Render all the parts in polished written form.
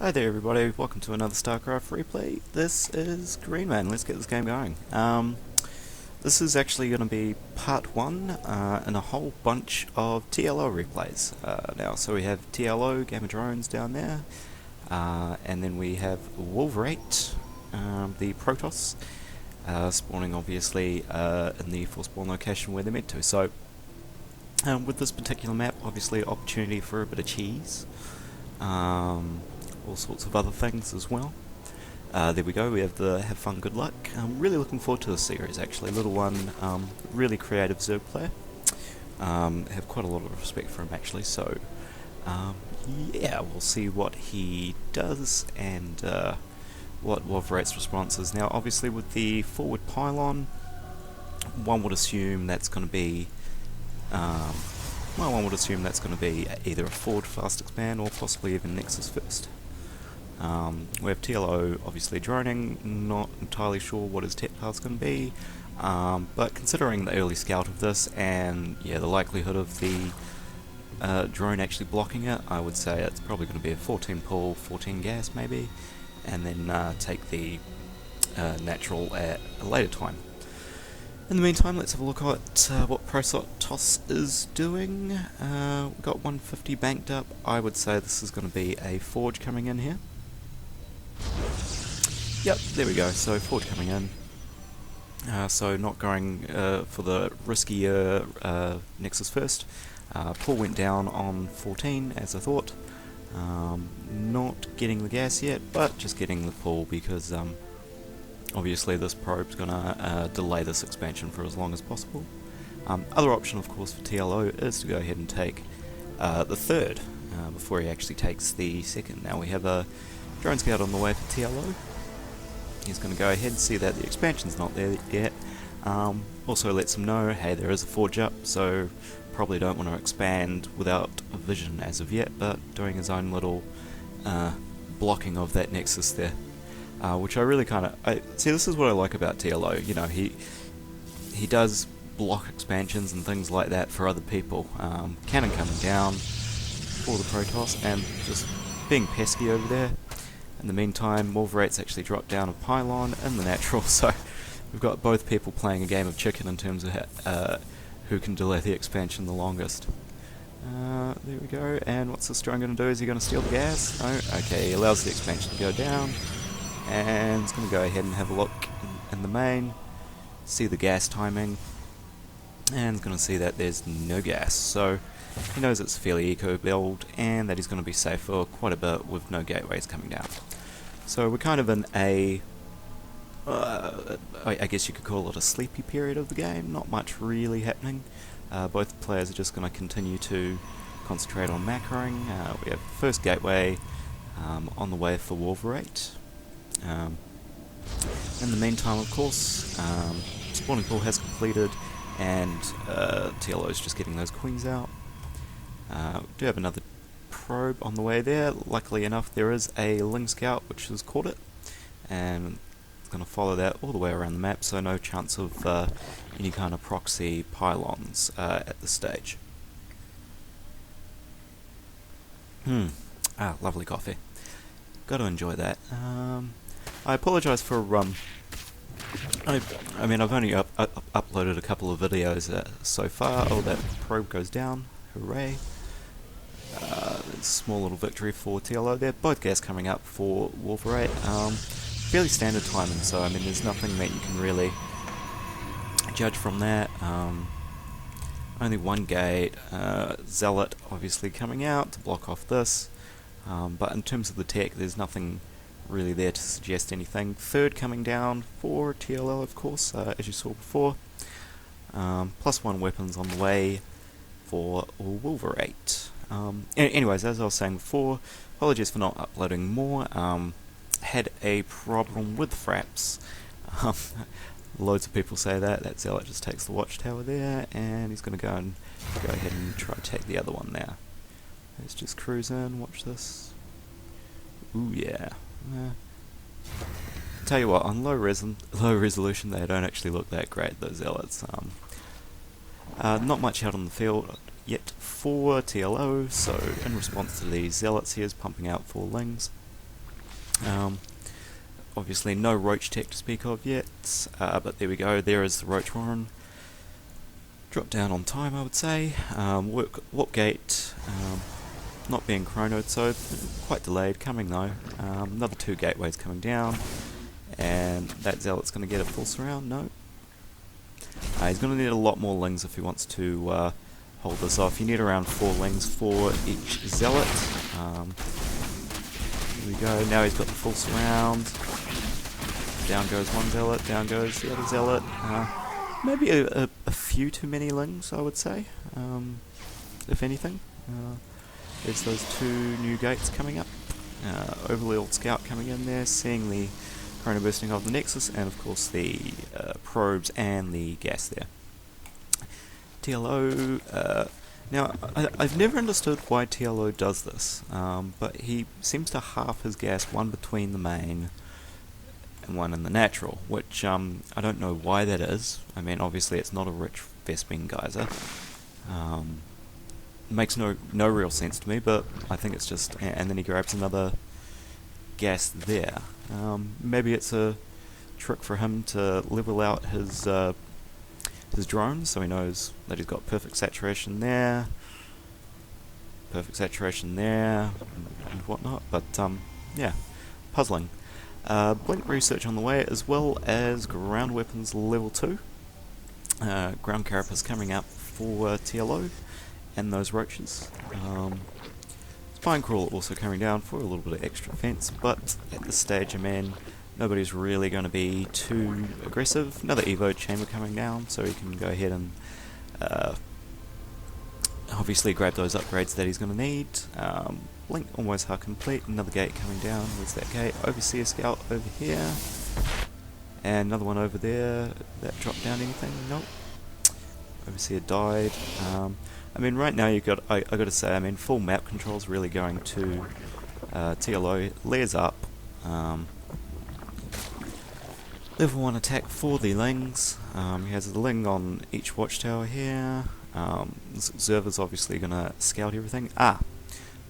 Hi there everybody, welcome to another StarCraft replay. This is Greenman, let's get this game going. This is actually going to be part 1 in a whole bunch of TLO replays. So we have TLO, Gamma Drones down there, and then we have Wulverate, the Protoss, spawning obviously in the full spawn location where they're meant to. So with this particular map, obviously opportunity for a bit of cheese. All sorts of other things as well. There we go, we have the have fun, good luck. I'm really looking forward to this series actually. Little one, really creative Zerg player. Have quite a lot of respect for him actually, so yeah, we'll see what he does and what Wulverate's response is. Now obviously with the forward pylon, one would assume that's going to be one would assume that's going to be either a forward fast expand or possibly even Nexus first. We have TLO obviously droning, not entirely sure what his tech path's going to be, but considering the early scout of this and yeah, the likelihood of the drone actually blocking it, I would say it's probably going to be a 14 pull, 14 gas maybe, and then take the natural at a later time. In the meantime, let's have a look at what Protoss is doing. We've got 150 banked up. I would say this is going to be a Forge coming in here. Yep, there we go, so Forge coming in. So not going for the riskier Nexus first. Pull went down on 14 as I thought. Not getting the gas yet, but just getting the pull because obviously this probe's going to delay this expansion for as long as possible. Other option of course for TLO is to go ahead and take the third before he actually takes the second. Now we have a drone scout on the way for TLO. He's going to go ahead and see that the expansion's not there yet. Also lets him know, hey, there is a forge up, so probably don't want to expand without a vision as of yet, but doing his own little blocking of that nexus there. Which I really kind of... see, this is what I like about TLO, you know, he does block expansions and things like that for other people. Cannon coming down for the Protoss and just being pesky over there. In the meantime, Wulverate's actually dropped down a pylon in the natural, so we've got both people playing a game of chicken in terms of who can delay the expansion the longest. There we go, and what's this drone going to do? Is he going to steal the gas? No? Okay, he allows the expansion to go down, and he's going to go ahead and have a look in the main, see the gas timing, and he's going to see that there's no gas, so he knows it's a fairly eco build and that he's going to be safe for quite a bit with no gateways coming down. So we're kind of in a, I guess you could call it a sleepy period of the game, not much really happening. Both players are just going to continue to concentrate on macroing. We have the first gateway on the way for Wulverate. In the meantime, of course, spawning pool has completed and TLO is just getting those queens out. We do have another probe on the way there. Luckily enough, there is a Ling Scout which has caught it, and it's going to follow that all the way around the map, so no chance of any kind of proxy pylons at this stage. Lovely coffee. Got to enjoy that. I apologise for I mean, I've only uploaded a couple of videos so far. Oh, that probe goes down. Hooray. Small little victory for TLO there. Both gas coming up for Wulverate. Fairly standard timing, so I mean, there's nothing that you can really judge from that. Only one gate. Zealot obviously coming out to block off this. But in terms of the tech, there's nothing really there to suggest anything. Third coming down for TLO, of course, as you saw before. +1 weapons on the way for Wulverate. Anyways, as I was saying before, apologies for not uploading more. Had a problem with fraps. Loads of people say that Zealot just takes the watchtower there, and he's going to go ahead and try to take the other one now. Let's just cruise in, watch this. Ooh yeah. Tell you what, on low resolution they don't actually look that great, those Zealots. Not much out on the field yet for TLO, so in response to these Zealots he is pumping out 4 Lings. Obviously no roach tech to speak of yet, but there we go, there is the roach warren. Drop down on time, I would say. Warp gate, not being chronoed, so quite delayed, coming though. Another 2 gateways coming down, and that zealot's going to get a full surround, no. He's going to need a lot more lings if he wants to hold this off. You need around 4 lings for each zealot. Here we go, now he's got the full surround. Down goes one zealot, down goes the other zealot. Maybe a few too many lings, I would say, if anything. There's those 2 new gates coming up. Overly old scout coming in there, seeing the chrono bursting of the Nexus, and of course the probes and the gas there. TLO, now I've never understood why TLO does this, but he seems to half his gas, one between the main and one in the natural, which I don't know why that is. I mean, obviously it's not a rich Vespene geyser. Makes no real sense to me, but I think it's just, and then he grabs another gas there. Maybe it's a trick for him to level out his drones, so he knows that he's got perfect saturation there, and whatnot, but yeah, puzzling. Blink research on the way, as well as ground weapons level 2. Ground carapace coming up for TLO and those roaches. Spine crawler also coming down for a little bit of extra defense, but at this stage, I mean, nobody's really going to be too aggressive. Another Evo chamber coming down, so he can go ahead and obviously grab those upgrades that he's going to need. Blink almost half complete, another gate coming down. Where's that gate? Overseer scout over here, and another one over there. That dropped down anything? Nope. Overseer died. I mean, right now I got to say, I mean, full map control's really going to TLO. Layers up. Level 1 attack for the lings. He has a ling on each watchtower here. This observer's obviously going to scout everything. Here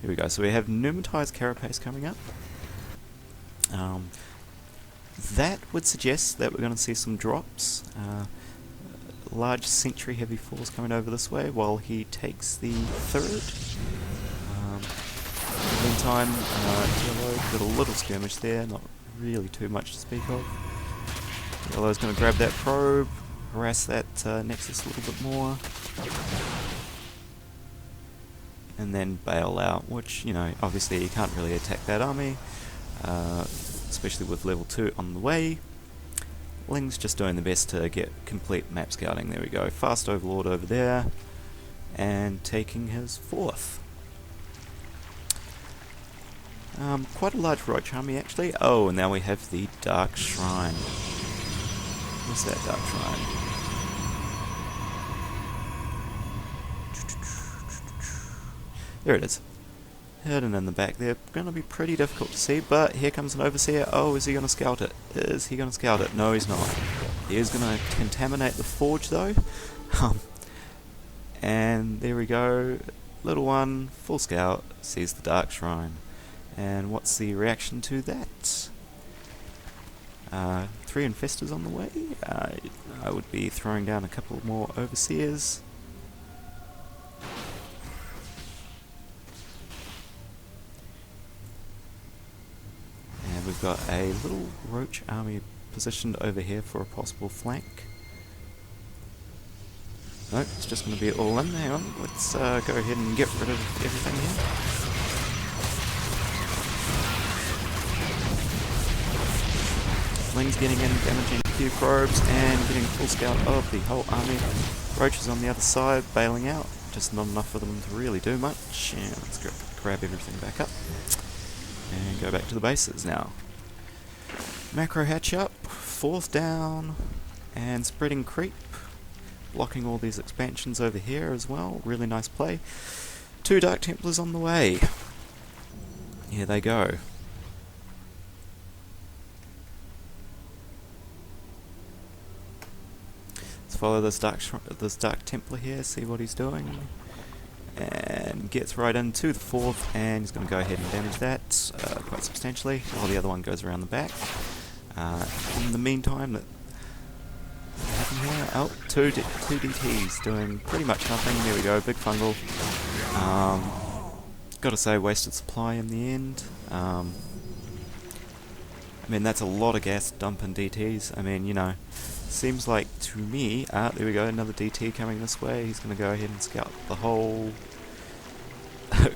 we go. So we have pneumatized carapace coming up. That would suggest that we're going to see some drops. Large sentry heavy force coming over this way while he takes the 3rd. In the meantime, TLO got a little skirmish there, not really too much to speak of. TLO's going to grab that probe, harass that Nexus a little bit more, and then bail out, which, you know, obviously you can't really attack that army, especially with level 2 on the way. Ling's just doing the best to get complete map scouting. There we go. Fast Overlord over there, and taking his 4th. Quite a large roach army actually. Oh, and now we have the Dark Shrine. Where's that Dark Shrine? There it is. Hidden in the back there. Going to be pretty difficult to see, but here comes an Overseer. Oh, is he going to scout it? Is he going to scout it? No, he's not. He is going to contaminate the forge, though. And there we go. Little one, full scout, sees the Dark Shrine. And what's the reaction to that? 3 Infestors on the way. I would be throwing down a couple more Overseers. We've got a little roach army positioned over here for a possible flank. No, it's just going to be all in. Hang on, let's go ahead and get rid of everything here. Ling's getting in, damaging a few probes, and getting full scout of the whole army. Roaches on the other side, bailing out. Just not enough for them to really do much. And let's grab everything back up. And go back to the bases now. Macro hatch up, 4th down, and spreading creep. Blocking all these expansions over here as well. Really nice play. 2 Dark Templars on the way. Here they go. Let's follow this Dark Templar here, see what he's doing. and gets right into the 4th, and he's going to go ahead and damage that quite substantially, while the other one goes around the back. In the meantime, what happened here? Oh, two DTs doing pretty much nothing. There we go, big fungal. Gotta say, wasted supply in the end. I mean, that's a lot of gas dumping DTs. I mean, you know, seems like to me... there we go, another DT coming this way. He's going to go ahead and scout the whole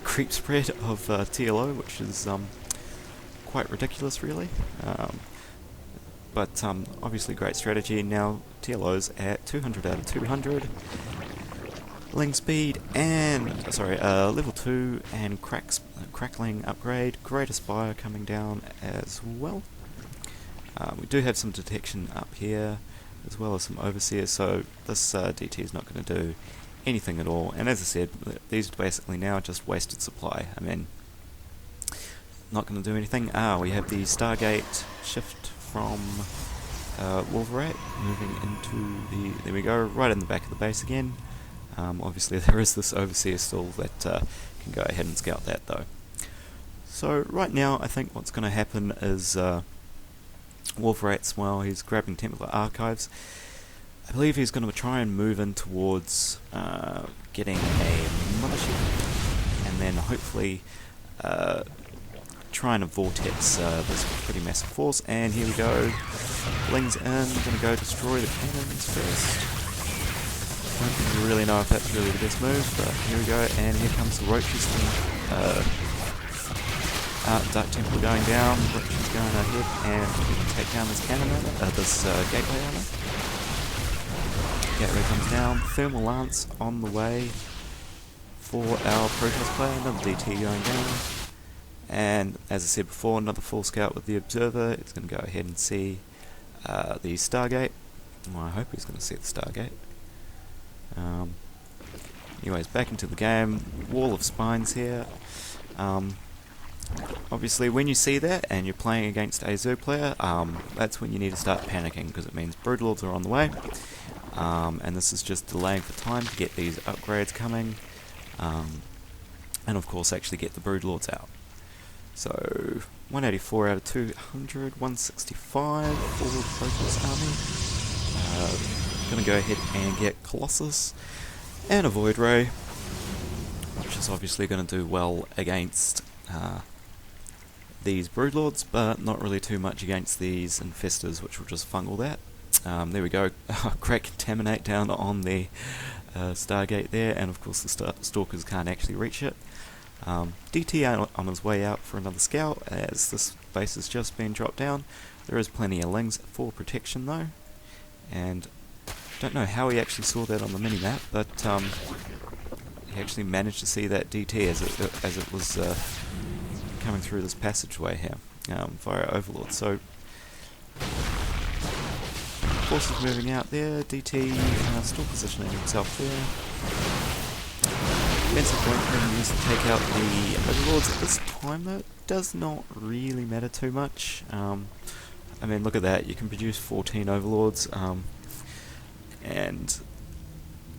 creep spread of TLO, which is quite ridiculous, really. But obviously great strategy. Now TLO's at 200 out of 200. Ling speed and level 2 and crackling upgrade. Great Aspire coming down as well. We do have some detection up here, as well as some overseers, so this DT is not going to do anything at all. And as I said, these are basically now just wasted supply. I mean, not going to do anything. We have the Stargate shift from Wulverate, moving into the... there we go, right in the back of the base again. Obviously there is this overseer still that can go ahead and scout that though. So right now I think what's going to happen is Wulverate's, well, he's grabbing Templar Archives. I believe he's going to try and move in towards getting a mothership, and then hopefully try and vortex this pretty massive force. And here we go, Ling's in, going to go destroy the cannons first. Don't really know if that's really the best move, but here we go, and here comes the Roaches and Dark Temple going down. Roaches going ahead and take down this cannon armor, this gateway armor. Gateway comes down, Thermal Lance on the way for our Protoss player, another DT going down. And as I said before, another full scout with the Observer. It's going to go ahead and see the Stargate. Well, I hope he's going to see the Stargate. Anyways, back into the game. Wall of spines here. Obviously, when you see that and you're playing against a Zerg player, that's when you need to start panicking, because it means Broodlords are on the way. And this is just delaying for time to get these upgrades coming. And of course, actually get the Broodlords out. So, 184 out of 200, 165 for the Protoss army. Gonna go ahead and get Colossus and a Void Ray, which is obviously going to do well against these Broodlords, but not really too much against these Infestors, which will just fungal that. There we go, great Contaminate down on the Stargate there, and of course the Stalkers can't actually reach it. DT on his way out for another scout, as this base has just been dropped down. There is plenty of Lings for protection though, and don't know how he actually saw that on the minimap, but he actually managed to see that DT as it was coming through this passageway here via Overlord. So forces moving out there, DT still positioning himself there. Defensive point being used to take out the Overlords at this time though. It does not really matter too much. I mean, look at that, you can produce 14 Overlords. And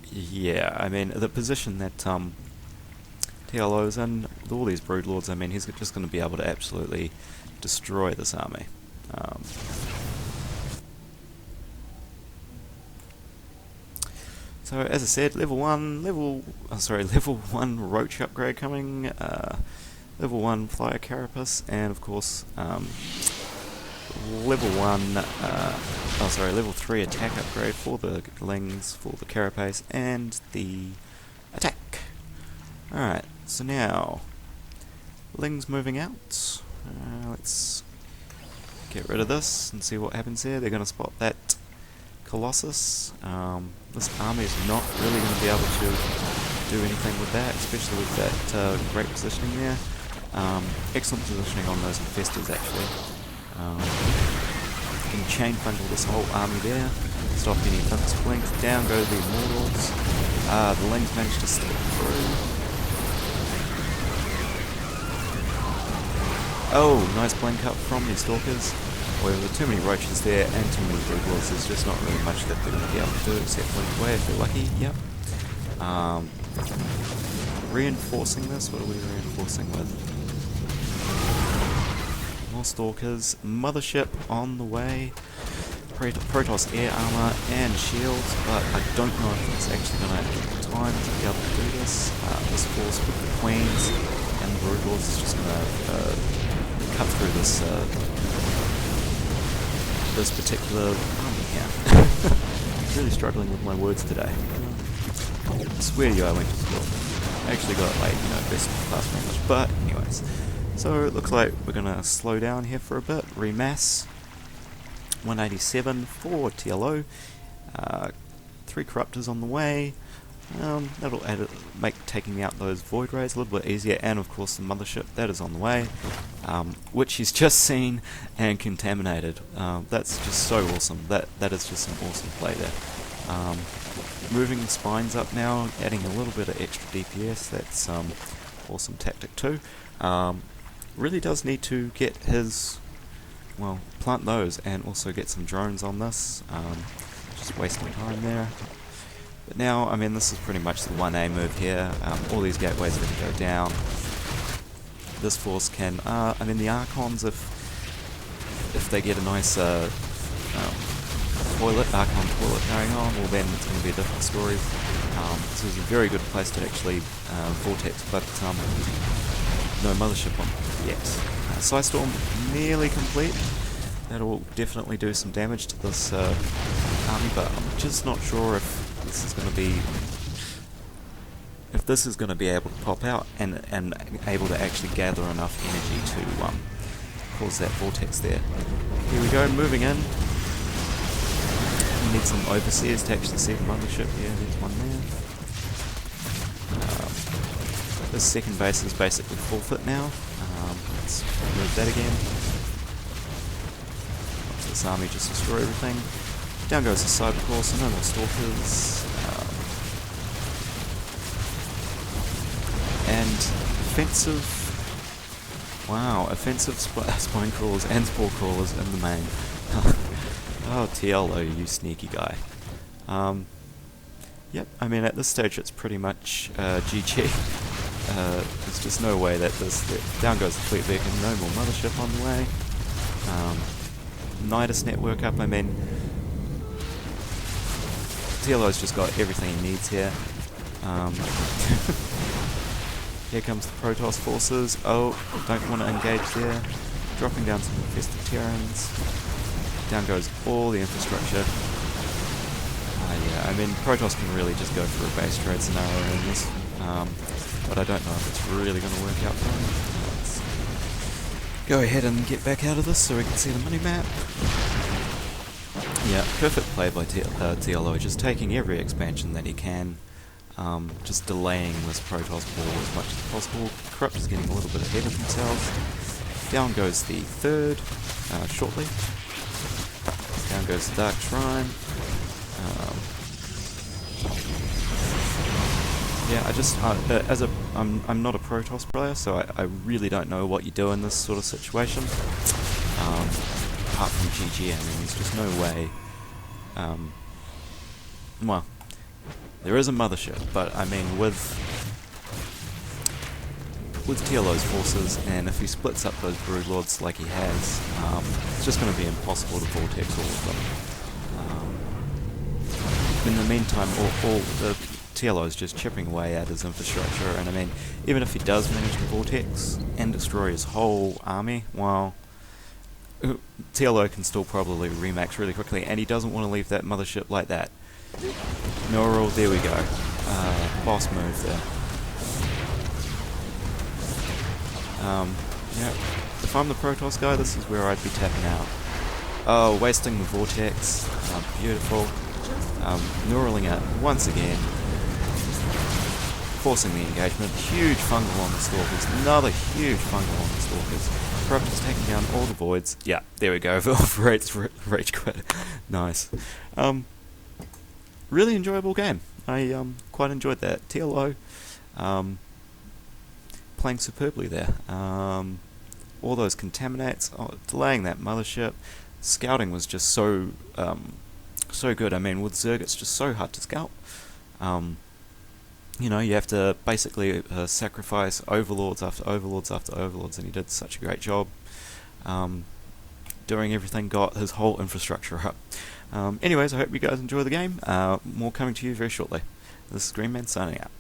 yeah, I mean, the position that TLO is in, with all these Broodlords, I mean, he's just going to be able to absolutely destroy this army. So as I said, level 1 Roach upgrade coming, level 1 Flyer Carapace, and of course level 3 attack upgrade for the Lings, for the Carapace, and the attack. Alright, so now, Lings moving out. Let's get rid of this and see what happens there. They're going to spot that Colossus. This army is not really going to be able to do anything with that, especially with that great positioning there. Excellent positioning on those Infestors actually. You can chain fungal this whole army there, stop any focus blink. Down go the Immortals. The Lings managed to slip through. Oh, nice blink up from your Stalkers. However, with too many Roaches there and too many Broodlords, there's just not really much that they're going to be able to do except blink away if they're lucky. Yep. reinforcing this. What are we reinforcing with? More stalkers. Mothership on the way. Protoss air armor and shields, but I don't know if it's actually going to have time to be able to do this. This force with the queens and the brood lords is just going to cut through this this particular army here. Really struggling with my words today. I swear to you, I went to school. I actually got like, you know, best class English, but anyways. So it looks like we're gonna slow down here for a bit, remass. 187 for TLO, 3 corruptors on the way. That'll make taking out those void rays a little bit easier, and of course the mothership that is on the way, which he's just seen and contaminated. That's just so awesome. That is just some awesome play there. Moving the spines up now, adding a little bit of extra DPS. That's awesome tactic too. Really does need to get his, well, plant those and also get some drones on this. Just wasting time there. But now, I mean, this is pretty much the 1A move here. All these gateways are going to go down. This force can, I mean, the Archons, if they get a nice Archon toilet going on, well then it's going to be a different story. This is a very good place to actually vortex, but no mothership on yet. Psystorm nearly complete. That'll definitely do some damage to this army, but I'm just not sure if this is going to be able to pop out and able to actually gather enough energy to cause that vortex there. Here we go, moving in. We need some overseers to actually see the mothership. Yeah, there's one there. This second base is basically forfeit now. Let's move that again. This army just destroy everything. Down goes the cyber core, so no more stalkers. And offensive. Wow, offensive spine crawlers and spore crawlers in the main. Oh, TLO, you sneaky guy. Yep, I mean at this stage it's pretty much GG. There's just no way that down goes the fleet beacon, no more mothership on the way. Nidus network up, I mean TLO's just got everything he needs here. Here comes the Protoss forces. Oh, don't want to engage there. Dropping down some infested Terrans. Down goes all the infrastructure. Yeah, I mean Protoss can really just go for a base trade scenario in this. But I don't know if it's really going to work out for him. Let's go ahead and get back out of this so we can see the money map. Yeah, perfect play by TLO, just taking every expansion that he can, just delaying this Protoss ball as much as possible. Corrupt is getting a little bit ahead of himself. Down goes the third, shortly. Down goes the Dark Shrine. Yeah, I just, I'm not a Protoss player, so I really don't know what you do in this sort of situation. Apart from GG, I mean, there's just no way. Well, there is a mothership, but I mean, with TLO's forces, and if he splits up those broodlords like he has, it's just going to be impossible to vortex all of them. In the meantime, all the TLO's just chipping away at his infrastructure, and I mean, even if he does manage to vortex and destroy his whole army, well, TLO can still probably remax really quickly, and he doesn't want to leave that mothership like that. Neural, there we go. Boss move there. Yeah, if I'm the Protoss guy, this is where I'd be tapping out. Oh, wasting the vortex. Beautiful. Neuraling it once again. Forcing the engagement. Huge fungal on the stalkers. Another huge fungal on the stalkers. Corrupt is taking down all the voids. Yeah, there we go. Wulverate's rage quit. Nice. Really enjoyable game. I quite enjoyed that. TLO playing superbly there. All those contaminates, delaying that mothership. Scouting was just so so good. I mean, with Zerg it's just so hard to scout. you know, you have to basically sacrifice overlords after overlords after overlords, and he did such a great job doing everything, got his whole infrastructure up. Anyways, I hope you guys enjoy the game. More coming to you very shortly. This is Greenman signing out.